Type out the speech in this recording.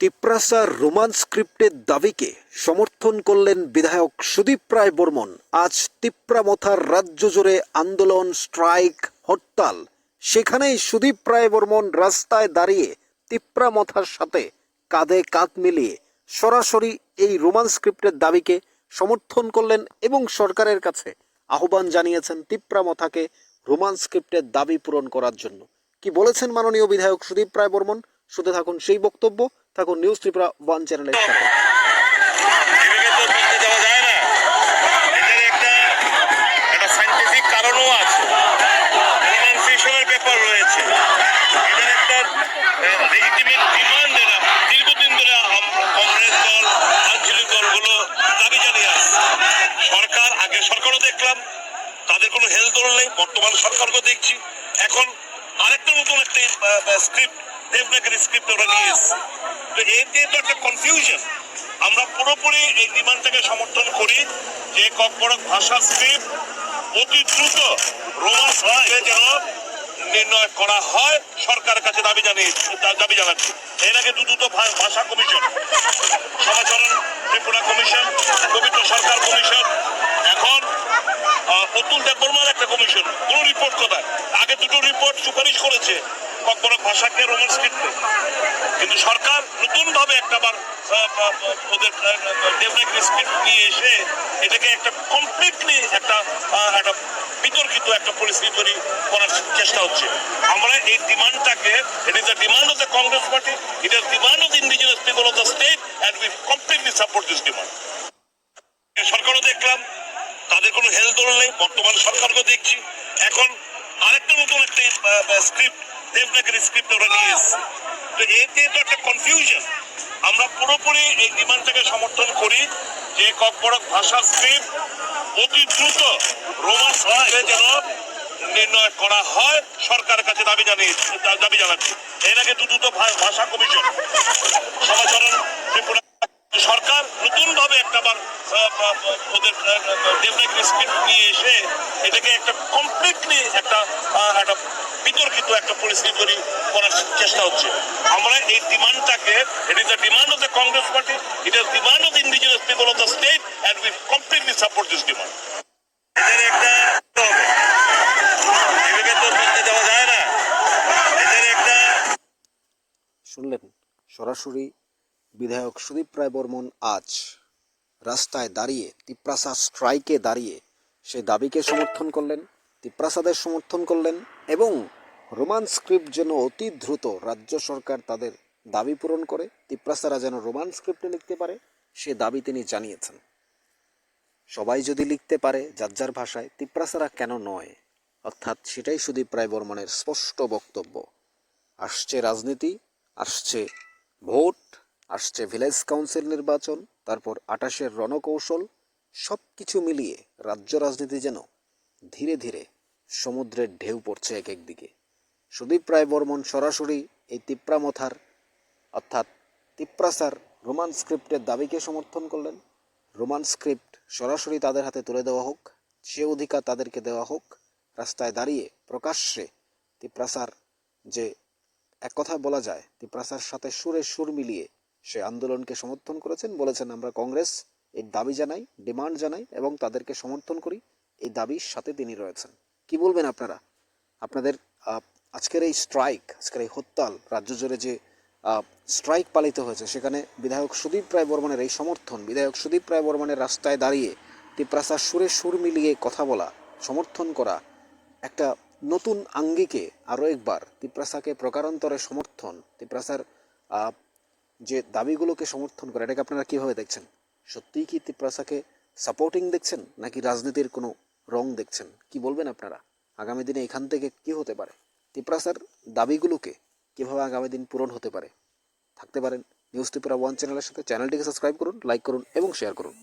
তিপ্রাসার romance স্ক্রিপ্টের দাবিকে সমর্থন করলেন বিধায়ক সুদীপ রায় বর্মন। আজ তিপ্রামথার রাজ্য জুড়ে আন্দোলন, স্ট্রাইক, হরতাল। সেখানেই সুদীপ রায় বর্মন রাস্তায় দাঁড়িয়ে তিপ্রামথার সাথে কাঁধে কাঁধ মিলিয়ে সরাসরি এই রোমান্স স্ক্রিপ্টের দাবিকে সমর্থন করলেন এবং সরকারের কাছে আহ্বান জানিয়েছেন তিপ্রামথাকে রোমান্স স্ক্রিপ্টের দাবি পূরণ করার জন্য। কি বলেছেন মাননীয় বিধায়ক সুদীপ রায় বর্মন? শুনতে থাকুন সেই বক্তব্য। থাকুন নিউজ ত্রিপুরা ওয়ান চ্যানেলের সাথে। কারণও আছে, প্রনাউন্সিয়েশনের ব্যাপার রয়েছে। এদের একটা লেজিটিমেট ডিমান্ড এরা দীর্ঘদিন ধরে কংগ্রেস দল, আঞ্চলিক দলগুলো দাবি জানিয়ে আসছে। সরকার, আগে সরকারও দেখলাম তাদের কোনো হেলদোল নেই, বর্তমান সরকারকেও দেখছি। এখন আরেকটা নতুন একটা স্ক্রিপ্ট, দেবনাগরী স্ক্রিপ্ট ওরা নিয়ে এসছে। তো এতে তো একটা কনফিউশন। আমরা পুরোপুরি এই ডিমান্ডটাকে সমর্থন করি যে ককবরক ভাষা স্ক্রিপ্ট অতি দ্রুত রোমান্স যেন নির্ণয় করা হয়, সরকারের কাছে দাবি জানাচ্ছি। এর আগে দুটো ভাষা কমিশন, সমাচরণ ত্রিপুরা কমিশন, পবিত্র সরকার কমিশন, এখন অতুল দেববর্মার একটা কমিশন। কোন রিপোর্ট কোথায়? আগে দুটো রিপোর্ট সুপারিশ করেছে ককবরক ভাষাকে রোমান্স স্ক্রিপ্টে, কিন্তু সরকার নতুন ভাবে একটাবার ওদের দেবনাগরী স্ক্রিপ্ট নিয়ে এসে এটাকে একটা কমপ্লিটলি একটা বিতর্কিত একটা পরিস্থিতি তৈরি করার চেষ্টা হচ্ছে। আমরা এই ডিমান্ডটাকে, it is the demand of the Congress party, it is demand of the indigenous people of the state, and we completely support this demand. সরকারও দেখলাম তাদের কোনো হেলদোল নেই, বর্তমান সরকারকেও দেখছি। এখন আরেকটা নতুন একটা স্ক্রিপ্ট, দেবনাগরী স্ক্রিপ্ট ওরা নিয়ে এসছে। তো এতে তো একটা কনফিউশন। আমরা পুরোপুরি এই ডিমান্ডটাকে সমর্থন করি যে ককবরক ভাষা স্ক্রিপ্ট অতি দ্রুত রোমান্স যেন নির্ণয় করা হয়, সরকারের কাছে দাবি জানাচ্ছি। এর আগে দুটো ভাষা কমিশন, সমাচরণ ত্রিপুরা সরকার নতুন ভাবে একটাবার ওদের দেবনাগরী স্ক্রিপ্ট নিয়ে এসে এটাকে একটা কমপ্লিটলি একটা বিতর্কিত একটা পরিস্থিতি তৈরি করার চেষ্টা হচ্ছে। আমরা এই ডিমান্ডটাকে, it is the demand of the Congress party, it is demand of the indigenous people of the state, and we completely support this demand. এদের একটা এভাবে তো বলতে দেওয়া যায় না। এদের একটা শুনলেন সরাসরি বিধায়ক সুদীপ রায় বর্মন আজ রাস্তায় দাঁড়িয়ে তিপ্রাসা স্ট্রাইকে দাঁড়িয়ে সেই দাবিকে সমর্থন করলেন, তিপ্রাসাদের সমর্থন করলেন এবং রোমান্স স্ক্রিপ্ট যেন অতি দ্রুত রাজ্য সরকার তাদের দাবি পূরণ করে, তিপ্রাসারা যেন রোমান্স স্ক্রিপ্টে লিখতে পারে সে দাবি তিনি জানিয়েছেন। সবাই যদি লিখতে পারে যার যার ভাষায়, তিপ্রাসারা কেন নয়? অর্থাৎ সেটাই সুদীপ রায় বর্মনের স্পষ্ট বক্তব্য। আসছে রাজনীতি, আসছে ভোট, আসছে ভিলেজ কাউন্সিল নির্বাচন, তারপর 28-এর রণকৌশল, সব কিছু মিলিয়ে রাজ্য রাজনীতি যেন ধীরে ধীরে সমুদ্রের ঢেউ পড়ছে এক একদিকে। সুদীপ রায় বর্মন সরাসরি এই তিপ্রামথার অর্থাৎ তিপ্রাসার রোমান্স স্ক্রিপ্টের দাবিকে সমর্থন করলেন। রোমান্স স্ক্রিপ্ট সরাসরি তাদের হাতে তুলে দেওয়া হোক, সে অধিকার তাদেরকে দেওয়া হোক। রাস্তায় দাঁড়িয়ে প্রকাশ্যে তিপ্রাসার যে এক কথা বলা যায়, তিপ্রাসার সাথে সুরে সুর মিলিয়ে সে আন্দোলনকে সমর্থন করেছেন। বলেছেন আমরা কংগ্রেস এই দাবি জানাই, ডিমান্ড জানাই এবং তাদেরকে সমর্থন করি। এই দাবির সাথে তিনি রয়েছেন। কি বলবেন আপনারা? আপনাদের আজকের এই স্ট্রাইক, আজকের এই হরতাল, রাজ্য জুড়ে যে স্ট্রাইক পালিত হয়েছে, সেখানে বিধায়ক সুদীপ রায় বর্মনের এই সমর্থন, বিধায়ক সুদীপ রায় বর্মনের রাস্তায় দাঁড়িয়ে তিপ্রাসার সুরে সুর মিলিয়ে কথা বলা, সমর্থন করা, একটা নতুন আঙ্গিকে আরও একবার তিপ্রাসাকে প্রকারান্তরে সমর্থন, তিপ্রাসার যে দাবিগুলোকে সমর্থন করে, এটাকে আপনারা কীভাবে দেখছেন? সত্যিই কি তিপ্রাসাকে সাপোর্টিং দেখছেন নাকি রাজনীতির কোনো রং দেখছেন? কি বলবেন আপনারা? আগামী দিনে এখান থেকে কি হতে পারে? তিপ্রাসার দাবিগুলোকে কীভাবে আগামী দিন পূরণ হতে পারে? থাকতে পারেন নিউজ ত্রিপুরা ওয়ান চ্যানেলের সাথে। চ্যানেলটিকে সাবস্ক্রাইব করুন, লাইক করুন এবং শেয়ার করুন।